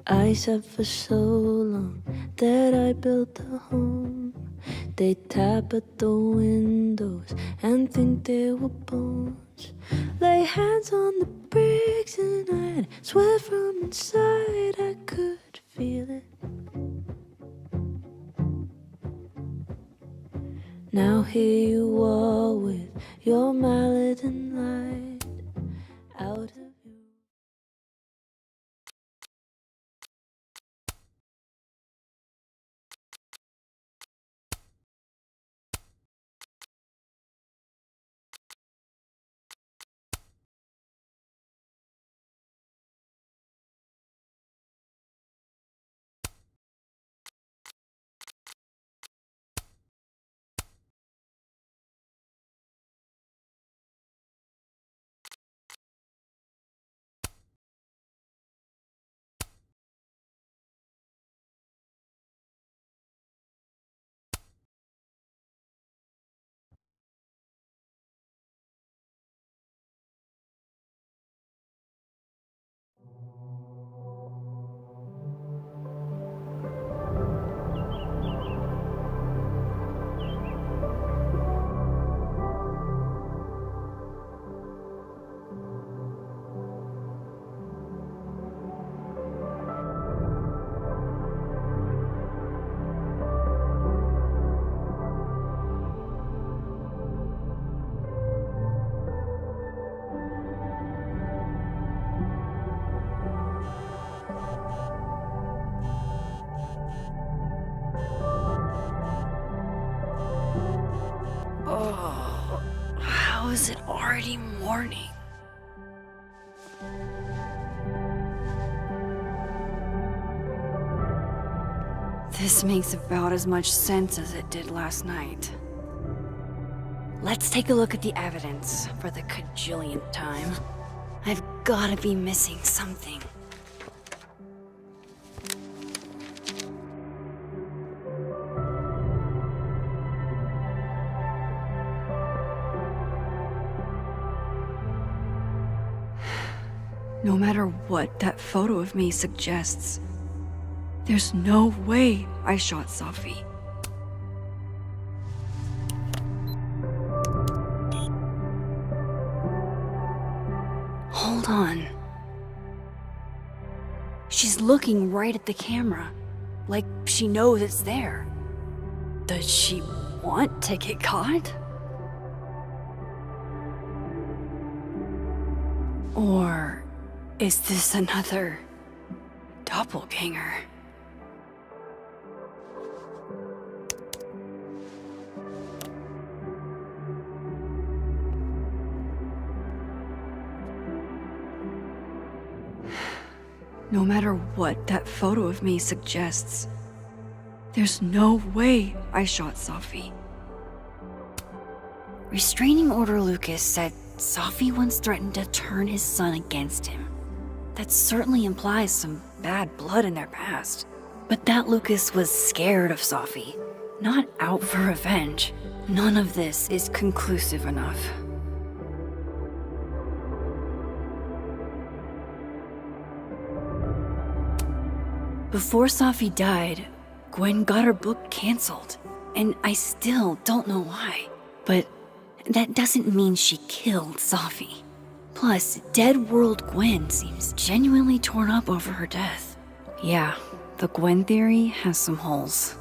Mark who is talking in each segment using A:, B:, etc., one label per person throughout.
A: I said for so long that I built a home. They tap at the windows and think they were bones. Lay hands on the bricks and I'd swear from inside I could feel it. Now here you are with your mallet and light out of you.
B: Oh, how is it already morning? This makes about as much sense as it did last night. Let's take a look at the evidence for the cajillionth time. I've gotta be missing something. No matter what that photo of me suggests, there's no way I shot Safi. Hold on. She's looking right at the camera, like she knows it's there. Does she want to get caught? Or is this another doppelganger? No matter what that photo of me suggests, there's no way I shot Safi. Restraining Order Lucas said Safi once threatened to turn his son against him. That certainly implies some bad blood in their past. But that Lucas was scared of Safi, not out for revenge. None of this is conclusive enough. Before Safi died, Gwen got her book canceled, and I still don't know why. But that doesn't mean she killed Safi. Plus, Dead World Gwen seems genuinely torn up over her death. Yeah, the Gwen theory has some holes.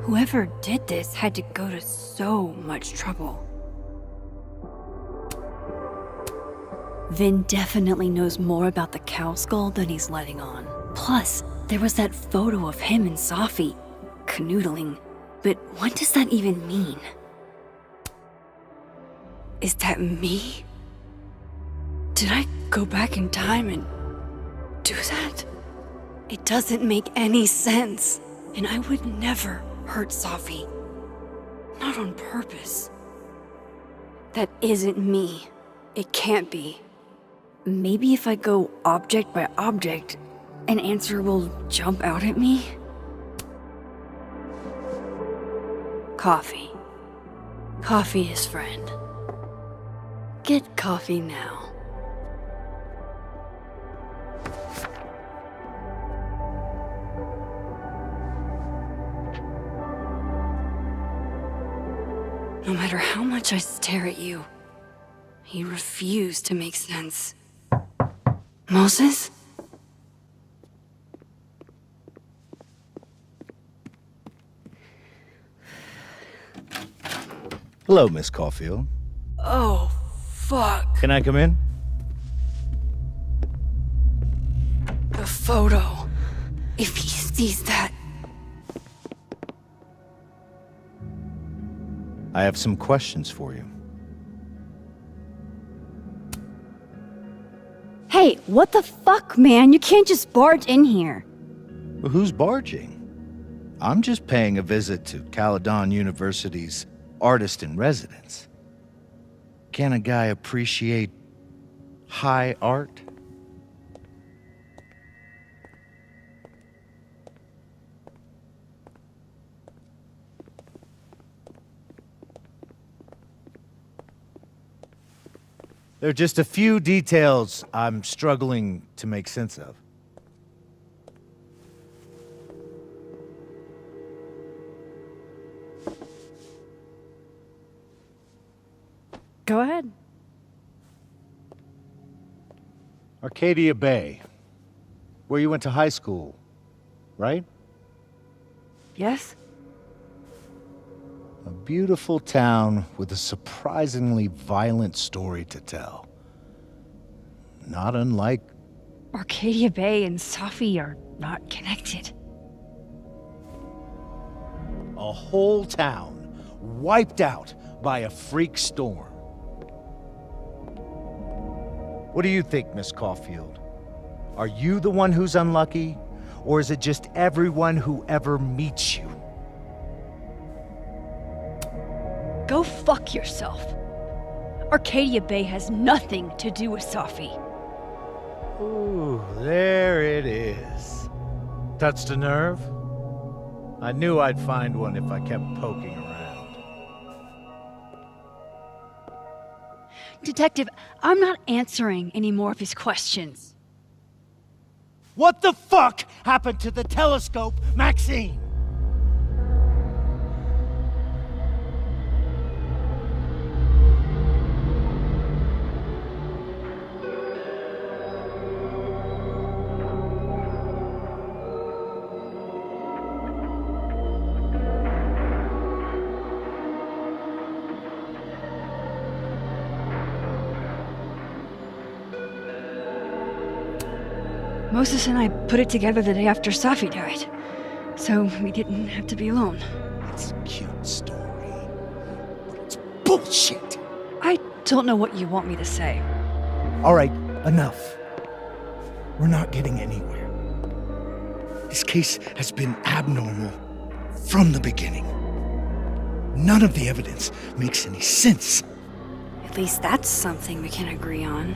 B: Whoever did this had to go to so much trouble. Vin definitely knows more about the cow skull than he's letting on. Plus, there was that photo of him and Safi canoodling. But what does that even mean? Is that me? Did I go back in time and do that? It doesn't make any sense. And I would never hurt Safi. Not not on purpose. That isn't me. It can't be. Maybe if I go object by object, an answer will jump out at me? Coffee. Coffee is friend. Get coffee now. No matter how much I stare at you, you refuse to make sense. Moses?
C: Hello, Miss Caulfield.
B: Oh, fuck.
C: Can I come in?
B: The photo. If he sees that...
C: I have some questions for you.
B: Hey, what the fuck, man? You can't just barge in here.
C: Well, who's barging? I'm just paying a visit to Caledon University's artist in residence. Can a guy appreciate high art? There are just a few details I'm struggling to make sense of.
B: Go ahead.
C: Arcadia Bay, where you went to high school, right?
B: Yes?
C: A beautiful town with a surprisingly violent story to tell. Not unlike...
B: Arcadia Bay and Safi are not connected.
C: a whole town wiped out by a freak storm. What do you think, Miss Caulfield? Are you the one who's unlucky, or is it just everyone who ever meets you?
D: Go fuck yourself. Arcadia Bay has nothing to do with Safi.
C: Ooh, there it is. Touched a nerve? I knew I'd find one if I kept poking around.
D: Detective, I'm not answering any more of his questions.
C: What the fuck happened to the telescope, Maxine?
D: Moses and I put it together the day after Safi died, so we didn't have to be alone.
C: It's a cute story, but it's bullshit.
D: I don't know what you want me to say.
C: All right, enough. We're not getting anywhere. This case has been abnormal from the beginning. None of the evidence makes any sense.
B: At least that's something we can agree on.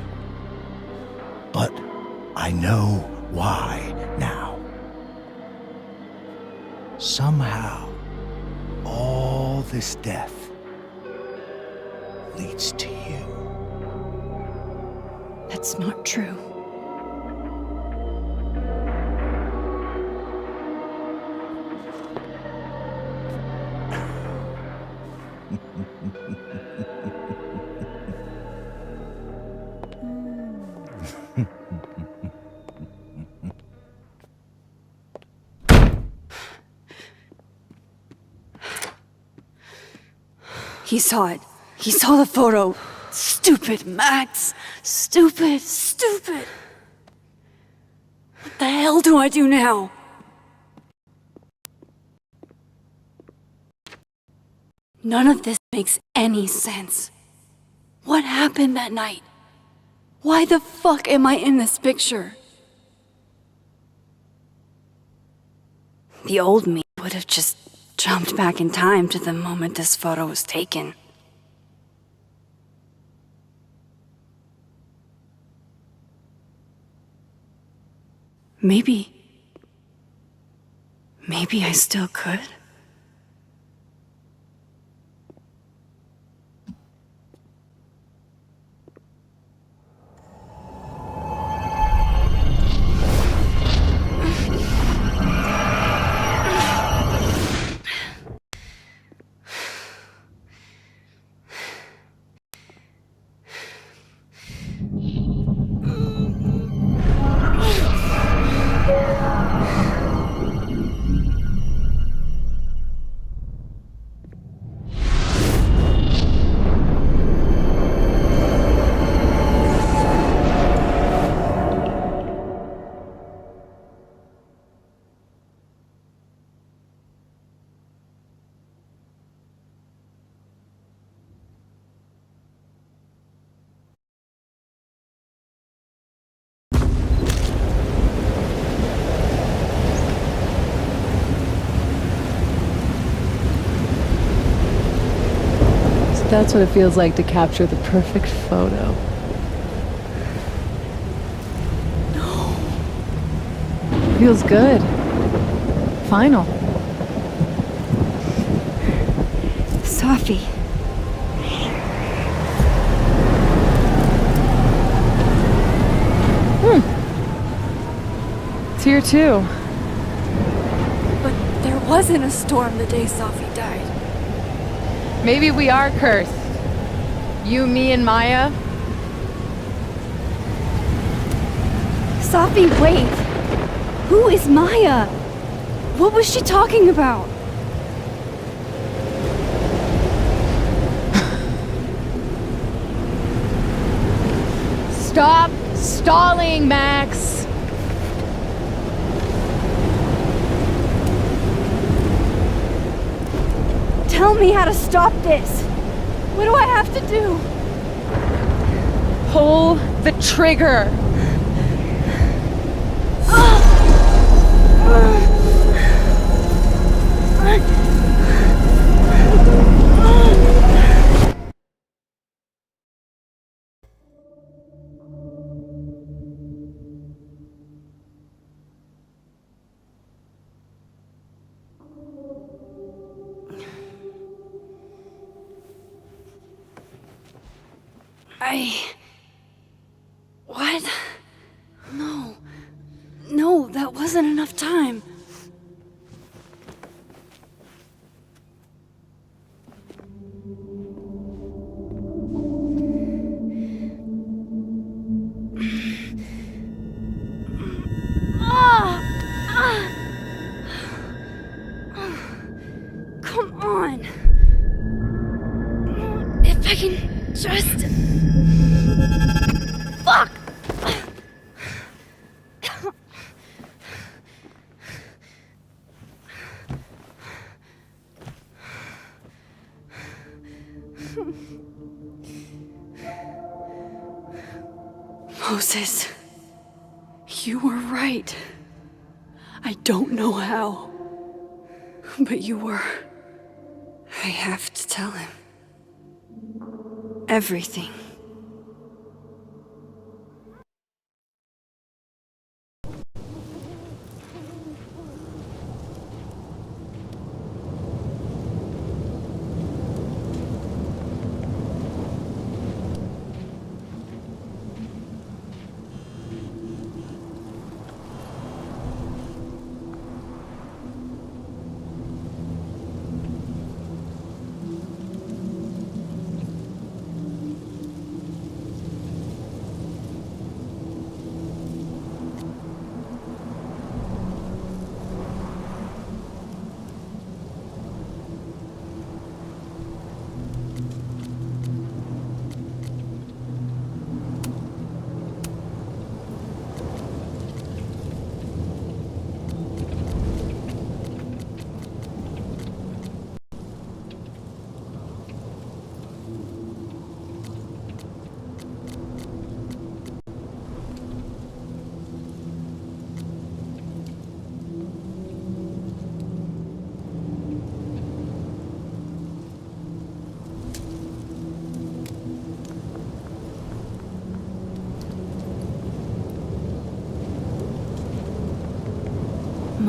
C: But I know why now. Somehow, all this death leads to you.
B: That's not true. He saw it. He saw the photo. Stupid, Max. Stupid, stupid. What the hell do I do now? None of this makes any sense. What happened that night? Why the fuck am I in this picture? The old me would have just jumped back in time to the moment this photo was taken. Maybe I still could.
E: That's what it feels like to capture the perfect photo. No. Feels good. Final.
D: Sophie.
E: It's here too.
F: But there wasn't a storm the day Sophie died.
E: Maybe we are cursed. You, me, and Maya.
D: Sophie, wait! Who is Maya? What was she talking about?
E: Stop stalling, Max!
D: Tell me how to stop this! What do I have to do?
E: Pull the trigger!
B: What? No, that wasn't enough time.
D: Come on! If I can just... Fuck!
B: Moses, you were right. I don't know how, but you were. I have to tell him. Everything.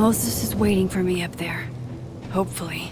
B: Moses is waiting for me up there. Hopefully.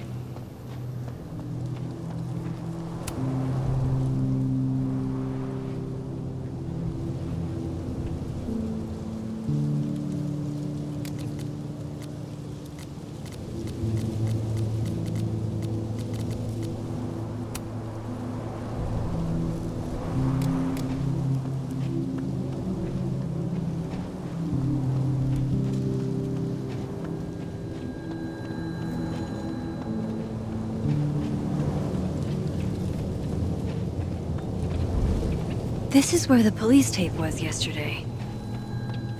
B: This is where the police tape was yesterday.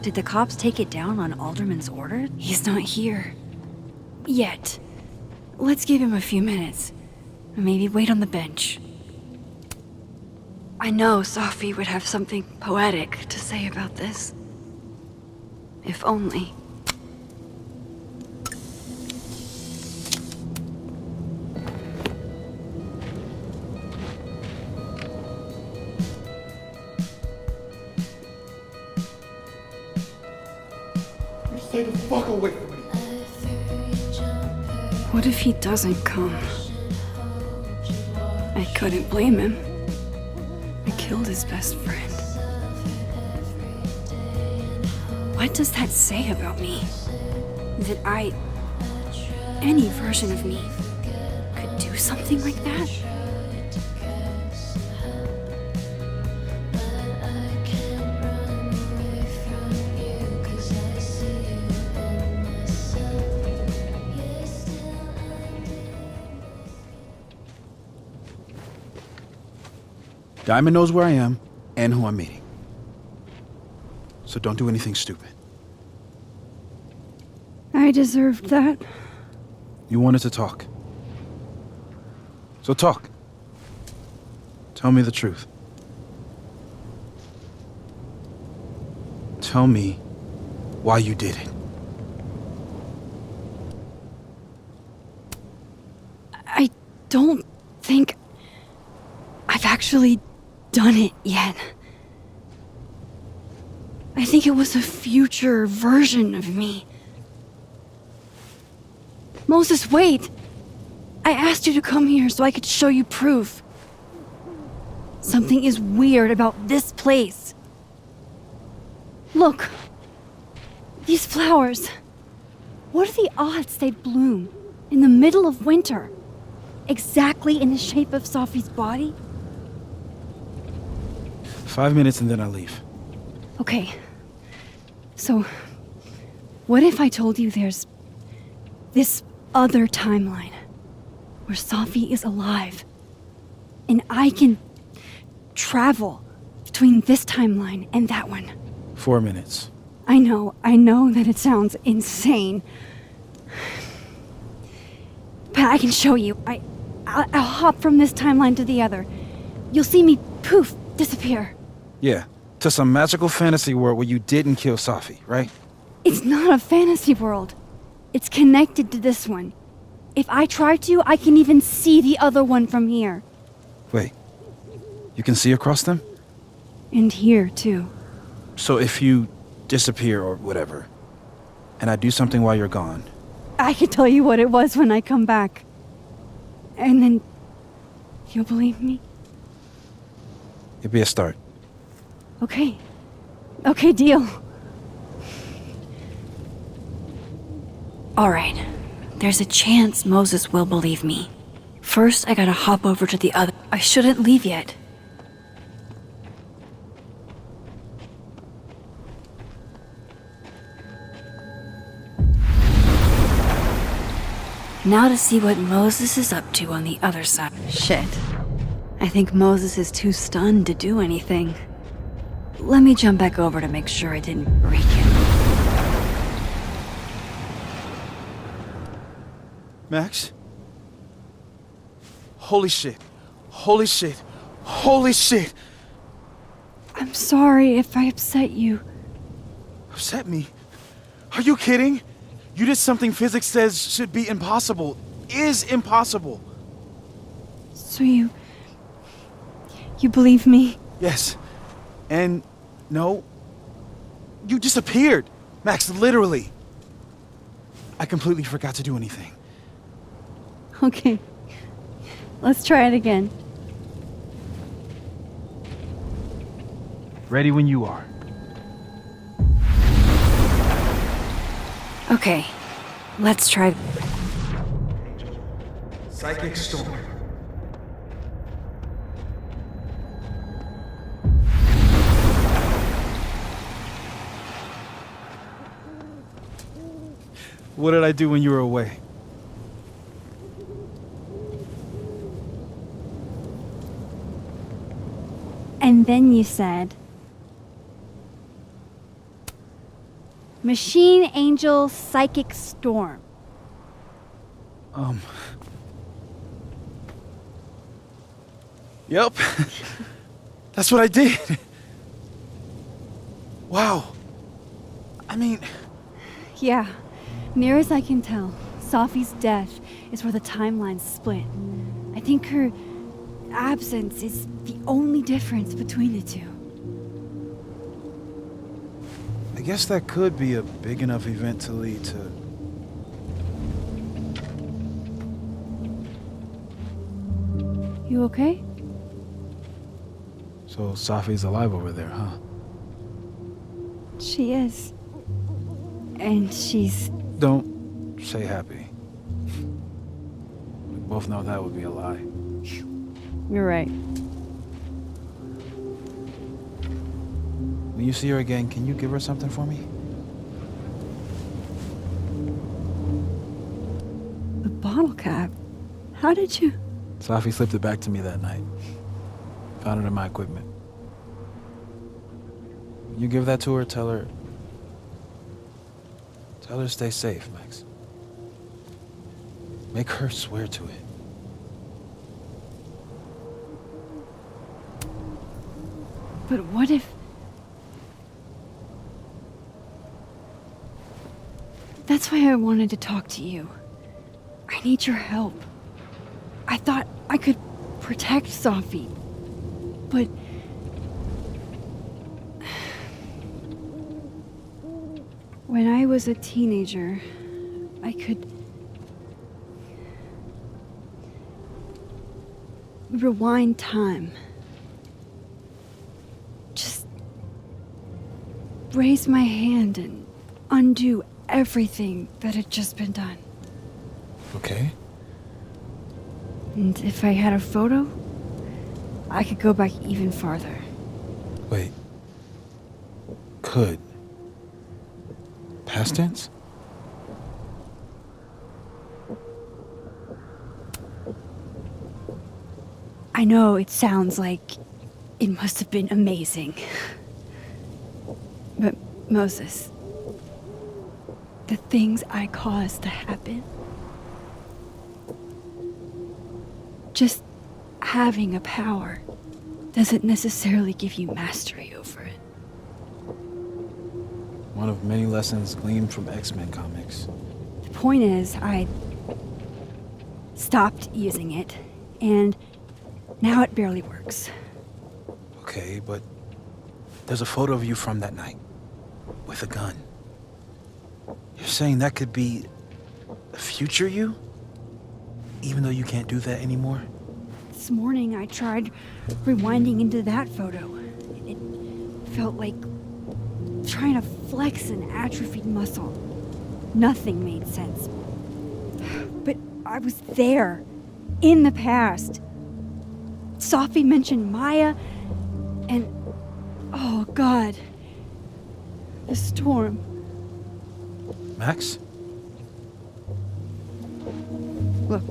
B: Did the cops take it down on Alderman's order? He's not here. Yet. Let's give him a few minutes. Maybe wait on the bench. I know Sophie would have something poetic to say about this. If only.
C: Stay the fuck away from me.
B: What if he doesn't come? I couldn't blame him. I killed his best friend. What does that say about me? That any version of me, could do something like that?
G: Diamond knows where I am and who I'm meeting. So don't do anything stupid.
B: I deserved that.
G: You wanted to talk. So talk. Tell me the truth. Tell me why you did it.
B: I don't think I've actually done it yet. I think it was a future version of me. Moses, wait! I asked you to come here so I could show you proof. Something is weird about this place. Look. These flowers. What are the odds they'd bloom in the middle of winter? Exactly in the shape of Sophie's body?
G: 5 minutes and then I'll leave.
B: Okay. So, what if I told you there's this other timeline where Sophie is alive and I can travel between this timeline and that one?
G: 4 minutes.
B: I know that it sounds insane. But I can show you. I'll hop from this timeline to the other. You'll see me, poof, disappear.
G: Yeah, to some magical fantasy world where you didn't kill Sophie, right?
B: It's not a fantasy world. It's connected to this one. If I try to, I can even see the other one from here.
G: Wait, you can see across them?
B: And here, too.
G: So if you disappear or whatever, and I do something while you're gone,
B: I can tell you what it was when I come back. And then you'll believe me?
G: it'd be a start.
B: Okay. Okay, deal. All right. There's a chance Moses will believe me. First, I gotta hop over to the other. I shouldn't leave yet. Now to see what Moses is up to on the other side. Shit. I think Moses is too stunned to do anything. Let me jump back over to make sure I didn't break him.
G: Max? Holy shit. Holy shit. Holy shit!
B: I'm sorry if I upset you.
G: Upset me? Are you kidding? You did something physics says should be impossible. Is impossible.
B: So you believe me?
G: Yes. And no. You disappeared. Max, literally. I completely forgot to do anything.
B: Okay. Let's try it again.
G: Ready when you are.
B: Okay. Let's try.
C: Psychic storm.
G: What did I do when you were away?
B: And then you said, Machine Angel Psychic Storm.
G: Yep. That's what I did. Wow. I mean,
B: Yeah, near as I can tell, Sophie's death is where the timelines split. I think her absence is the only difference between the two.
G: I guess that could be a big enough event to lead to...
B: You okay?
G: So Safi's alive over there, huh?
B: She is. And she's...
G: Don't say happy. We both know that would be a lie.
B: You're right.
G: When you see her again, can you give her something for me?
B: The bottle cap? How did you...
G: Safi slipped it back to me that night. Found it in my equipment. When you give that to her, tell her to stay safe, Max. Make her swear to it.
B: But what if... That's why I wanted to talk to you. I need your help. I thought I could protect Safi, but... When I was a teenager, I could... rewind time. Just raise my hand and undo everything that had just been done.
G: Okay?
B: And if I had a photo, I could go back even farther.
G: Wait. Could. Past tense?
B: I know it sounds like it must have been amazing. But Moses, the things I caused to happen, just having a power doesn't necessarily give you mastery over it.
G: One of many lessons gleaned from X-Men comics.
B: The point is, I stopped using it, and now it barely works.
G: Okay, but there's a photo of you from that night. With a gun. You're saying that could be a future you? Even though you can't do that anymore?
B: This morning I tried rewinding into that photo. It felt like trying to flex an atrophied muscle. Nothing made sense. But I was there, in the past. Safi mentioned Maya, and oh God, the storm.
G: Max?
B: Look,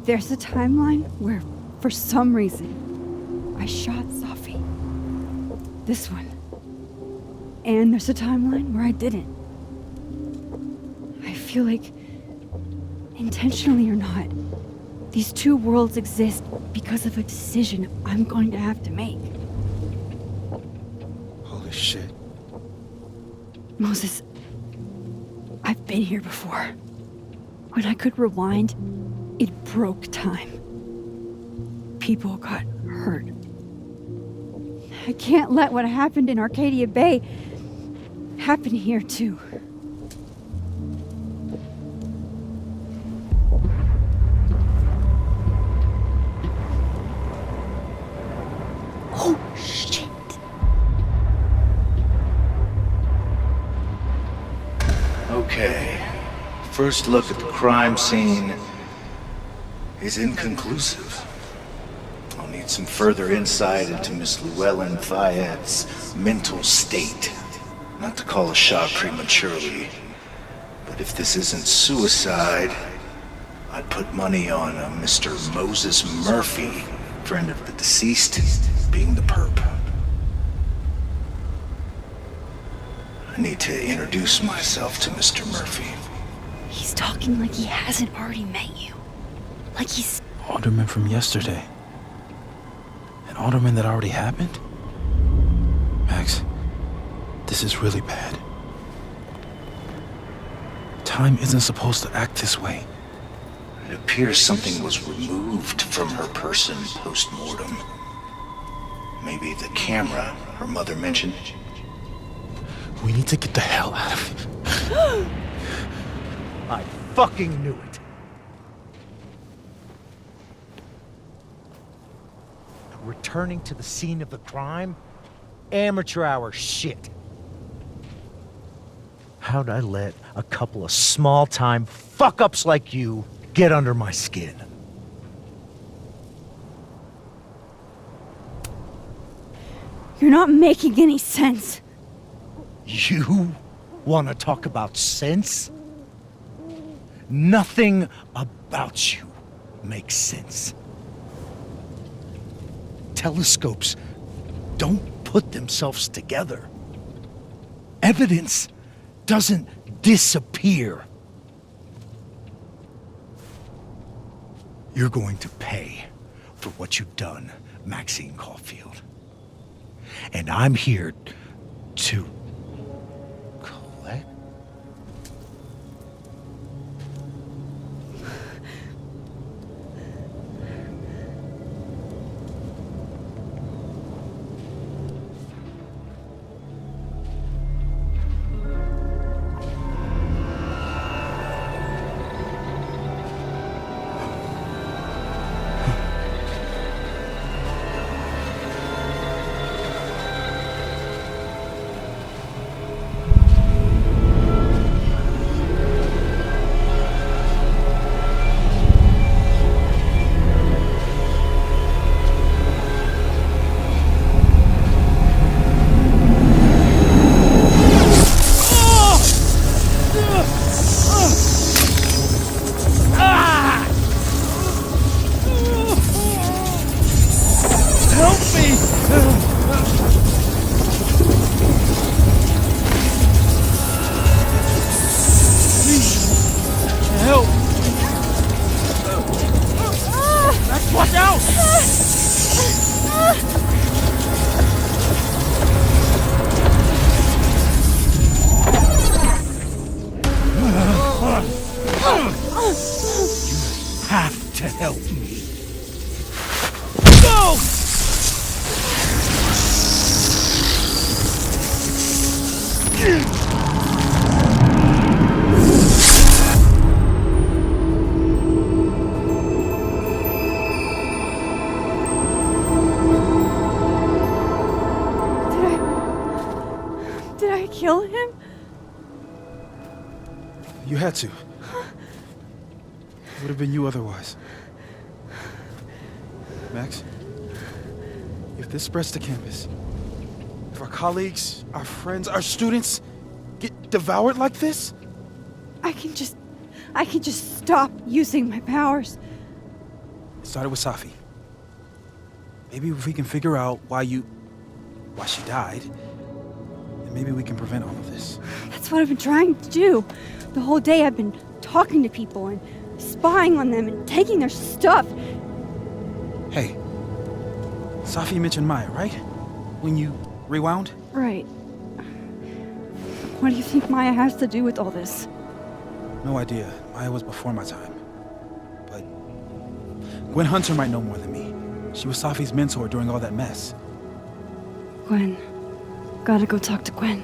B: there's a timeline where, for some reason, I shot Safi. This one. And there's a timeline where I didn't. I feel like, intentionally or not, these two worlds exist because of a decision I'm going to have to make.
G: Holy shit.
B: Moses, I've been here before. When I could rewind, it broke time. People got hurt. I can't let what happened in Arcadia Bay happen here too.
C: First look at the crime scene is inconclusive. I'll need some further insight into Miss Llewellyn Fayette's mental state. Not to call a shot prematurely, but if this isn't suicide, I'd put money on a Mr. Moses Murphy, friend of the deceased, being the perp. I need to introduce myself to Mr. Murphy.
B: He's talking like he hasn't already met you. Like he's...
G: Alderman from yesterday. An alderman that already happened? Max, this is really bad. Time isn't supposed to act this way.
C: It appears something was removed from her person post-mortem. Maybe the camera her mother mentioned.
G: We need to get the hell out of here.
C: I fucking knew it.
H: Returning to the scene of the crime? Amateur hour shit. How'd I let a couple of small-time fuck-ups like you get under my skin?
D: You're not making any sense.
H: You want to talk about sense? Nothing about you makes sense. Telescopes don't put themselves together. Evidence doesn't disappear. You're going to pay for what you've done, Maxine Caulfield. And I'm here to collect. Have to help me. Go!
D: Did I kill him?
G: You had to. It would have been you otherwise. Max, if this spreads to campus, if our colleagues, our friends, our students get devoured like this,
D: I can just stop using my powers.
G: it started with Safi. Maybe if we can figure out why she died, then maybe we can prevent all of this.
D: That's what I've been trying to do. The whole day I've been talking to people and spying on them and taking their stuff.
G: Hey, Safi mentioned Maya, right? When you rewound?
D: Right. What do you think Maya has to do with all this?
G: No idea. Maya was before my time. But Gwen Hunter might know more than me. She was Safi's mentor during all that mess.
D: Gwen. Gotta go talk to Gwen.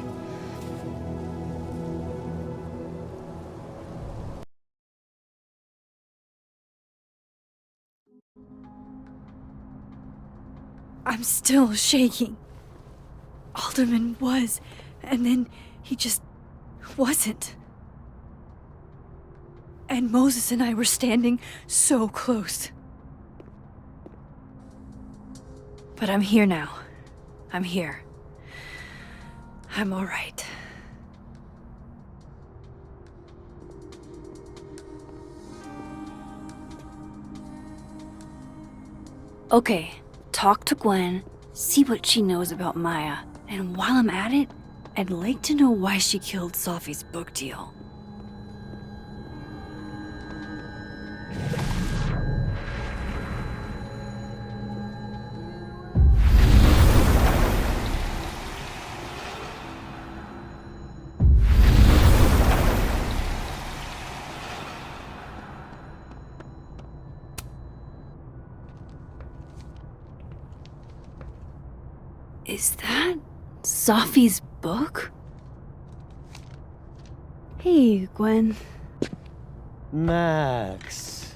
D: I'm still shaking. Alderman was, and then he just wasn't. And Moses and I were standing so close.
B: But I'm here now. I'm here. I'm all right. Okay, talk to Gwen, see what she knows about Maya, and while I'm at it, I'd like to know why she killed Sophie's book deal. Is that Sophie's book? Hey, Gwen.
I: Max.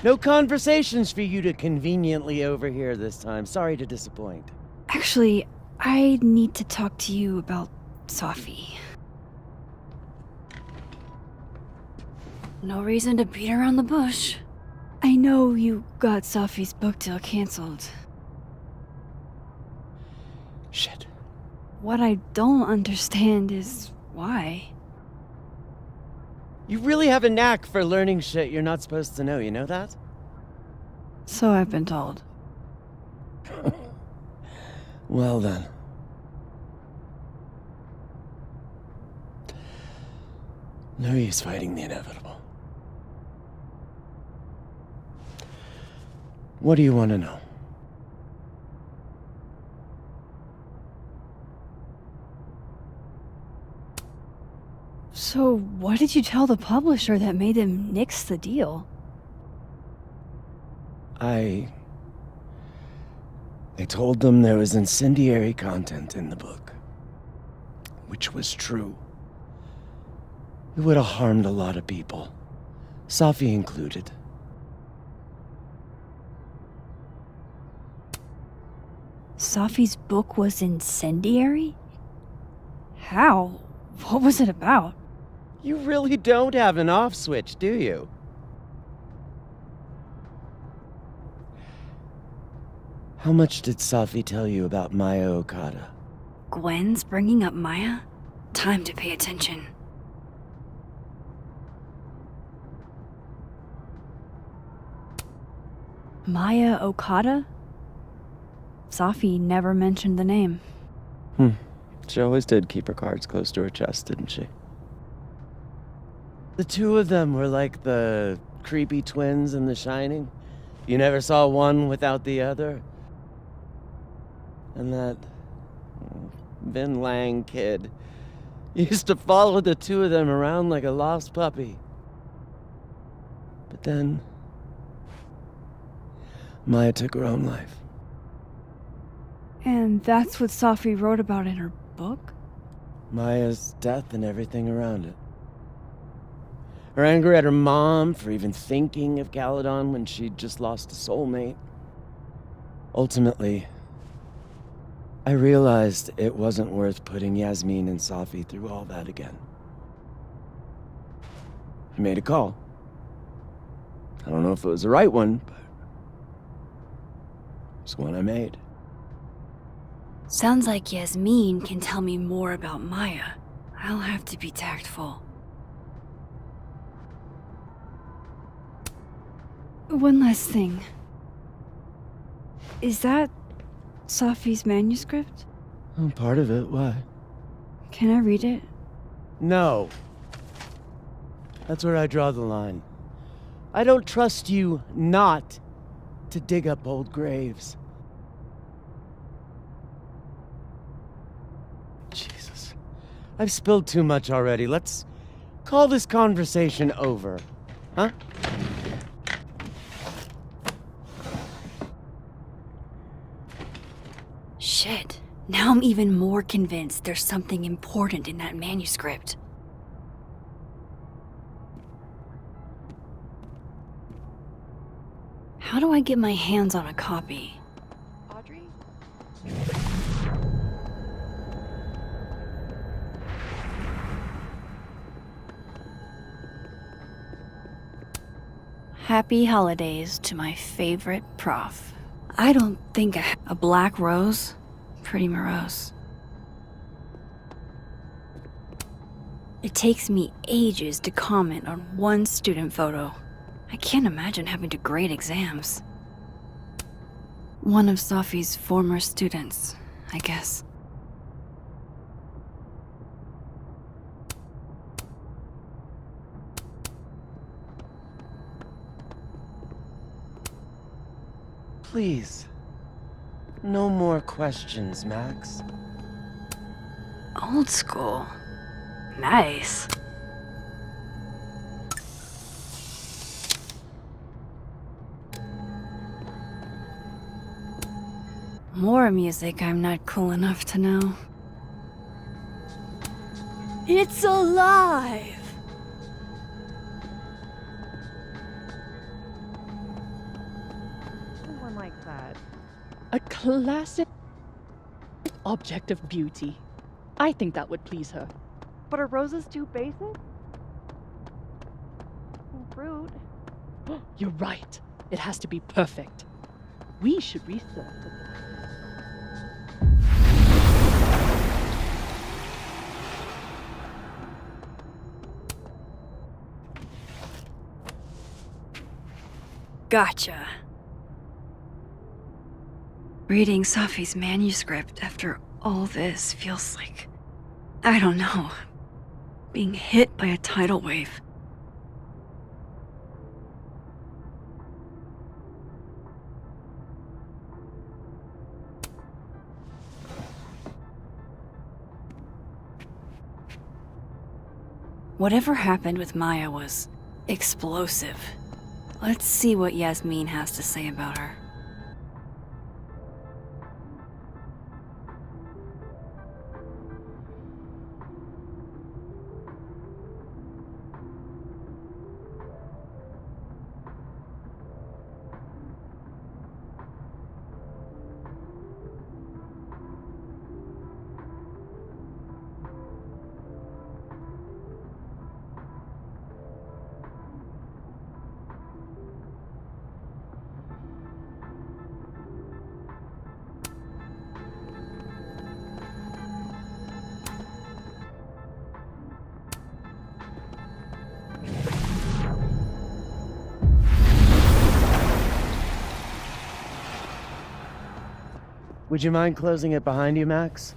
I: No conversations for you to conveniently overhear this time. Sorry to disappoint.
B: Actually, I need to talk to you about Sophie. No reason to beat around the bush. I know you got Sophie's book deal canceled.
I: Shit.
B: What I don't understand is why.
I: You really have a knack for learning shit you're not supposed to know, you know that?
B: So I've been told.
I: Well then. No use fighting the inevitable. What do you want to know?
B: So what did you tell the publisher that made them nix the deal?
I: I told them there was incendiary content in the book. Which was true. It would have harmed a lot of people. Sophie included.
B: Sophie's book was incendiary? How? What was it about?
I: You really don't have an off switch, do you? How much did Sophie tell you about Maya Okada?
B: Gwen's bringing up Maya? Time to pay attention. Maya Okada? Sophie never mentioned the name.
I: She always did keep her cards close to her chest, didn't she? The two of them were like the creepy twins in The Shining. You never saw one without the other. And that Vin Lang kid used to follow the two of them around like a lost puppy. But then Maya took her own life.
B: And that's what Sophie wrote about in her book?
I: Maya's death and everything around it. Her anger at her mom for even thinking of Caledon when she'd just lost a soulmate. Ultimately, I realized it wasn't worth putting Yasmin and Sophie through all that again. I made a call. I don't know if it was the right one, but it's one I made.
B: Sounds like Yasmin can tell me more about Maya. I'll have to be tactful. One last thing. Is that Sophie's manuscript?
I: Oh, part of it, why?
B: Can I read it?
I: No. That's where I draw the line. I don't trust you not to dig up old graves. Jesus. I've spilled too much already. Let's call this conversation over. Huh?
B: Shit. Now I'm even more convinced there's something important in that manuscript. How do I get my hands on a copy?
F: Audrey?
B: Happy holidays to my favorite prof. I don't think a black rose. Pretty morose. It takes me ages to comment on one student photo. I can't imagine having to grade exams. One of Sophie's former students, I guess.
I: Please. No more questions, Max.
B: Old school. Nice. More music I'm not cool enough to know.
D: It's alive!
J: Someone like that. A classic object of beauty. I think that would please her.
F: But are roses too basic? Fruit.
J: You're right. It has to be perfect. We should research it.
B: Gotcha. Reading Sophie's manuscript after all this feels like, I don't know, being hit by a tidal wave. Whatever happened with Maya was explosive. Let's see what Yasmin has to say about her.
I: Would you mind closing it behind you, Max?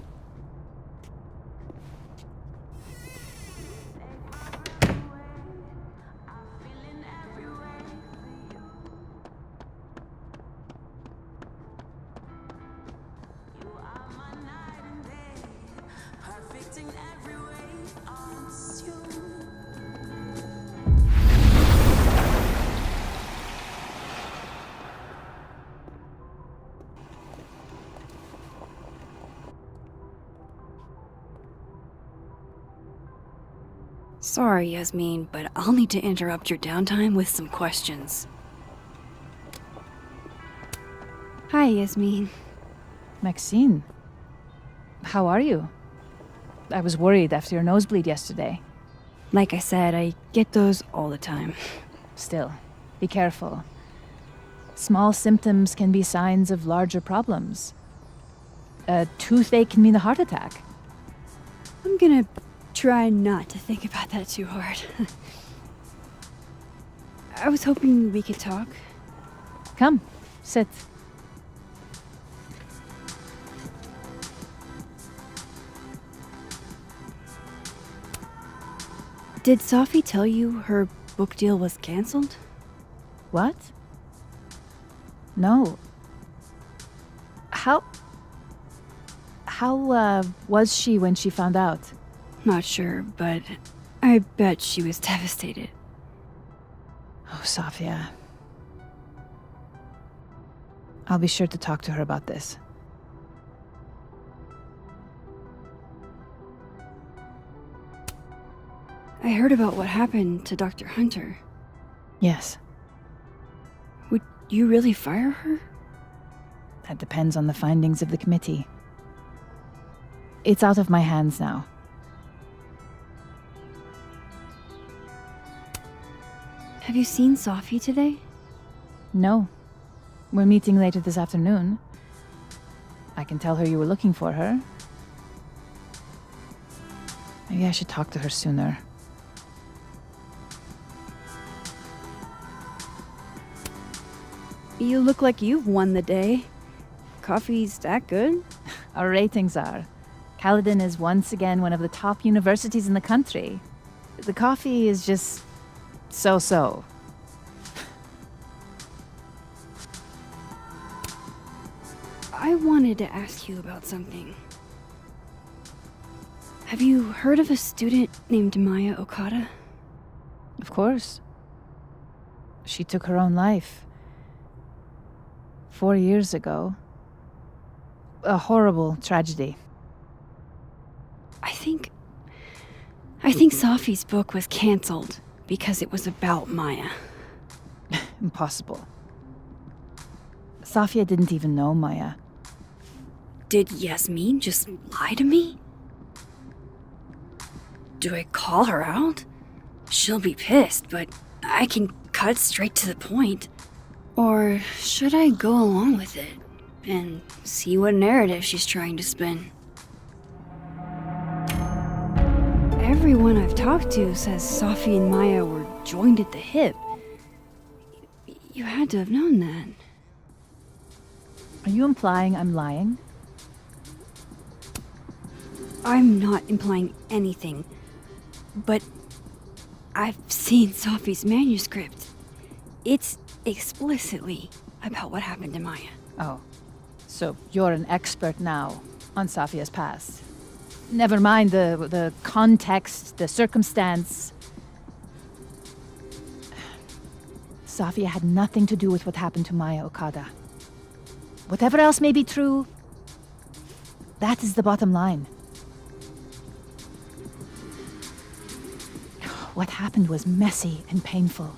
B: Sorry, Yasmin, but I'll need to interrupt your downtime with some questions. Hi, Yasmin.
K: Maxine, how are you? I was worried after your nosebleed yesterday.
B: Like I said, I get those all the time.
K: Still, be careful. Small symptoms can be signs of larger problems. A toothache can mean a heart attack.
B: I'm gonna try not to think about that too hard. I was hoping we could talk.
K: Come, sit.
B: Did Sophie tell you her book deal was canceled?
K: What? No. How was she when she found out?
B: Not sure, but I bet she was devastated.
K: Oh, Sophia. I'll be sure to talk to her about this.
B: I heard about what happened to Dr. Hunter.
K: Yes.
B: Would you really fire her?
K: That depends on the findings of the committee. It's out of my hands now.
B: Have you seen Sophie today?
K: No. We're meeting later this afternoon. I can tell her you were looking for her. Maybe I should talk to her sooner.
B: You look like you've won the day. Coffee's that good?
K: Our ratings are. Caledon is once again one of the top universities in the country. The coffee is just so-so.
B: I wanted to ask you about something. Have you heard of a student named Maya Okada?
K: Of course. She took her own life. 4 years ago. A horrible tragedy.
B: I think Sophie's book was cancelled because it was about Maya.
K: Impossible. Safia didn't even know Maya.
B: Did Yasmin just lie to me? Do I call her out? She'll be pissed, but I can cut straight to the point. Or should I go along with it and see what narrative she's trying to spin? Everyone I've talked to says Sophie and Maya were joined at the hip. You had to have known that.
K: Are you implying I'm lying?
B: I'm not implying anything, but I've seen Sophie's manuscript. It's explicitly about what happened to Maya.
K: Oh, so you're an expert now on Safia's past. Never mind the context, the circumstance. Safia had nothing to do with what happened to Maya Okada. Whatever else may be true, that is the bottom line. What happened was messy and painful.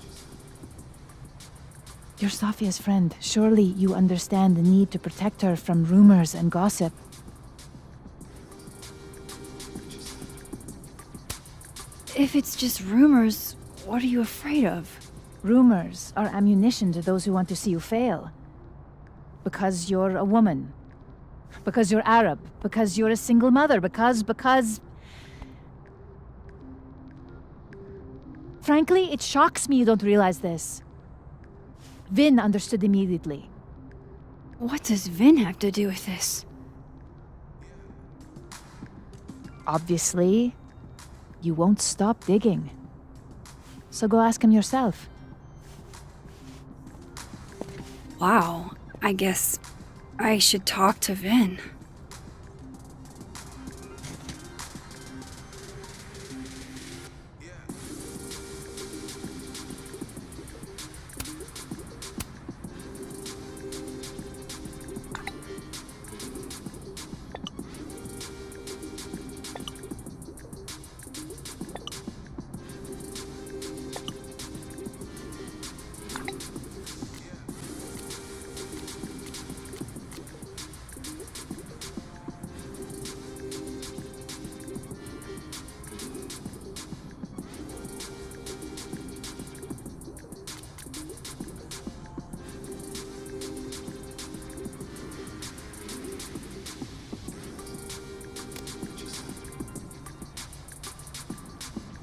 K: You're Safia's friend. Surely you understand the need to protect her from rumors and gossip.
B: If it's just rumors, what are you afraid of?
K: Rumors are ammunition to those who want to see you fail. Because you're a woman. Because you're Arab. Because you're a single mother. Because... Frankly, it shocks me you don't realize this. Vin understood immediately.
B: What does Vin have to do with this?
K: Obviously, you won't stop digging. So go ask him yourself.
B: Wow, I guess I should talk to Vin.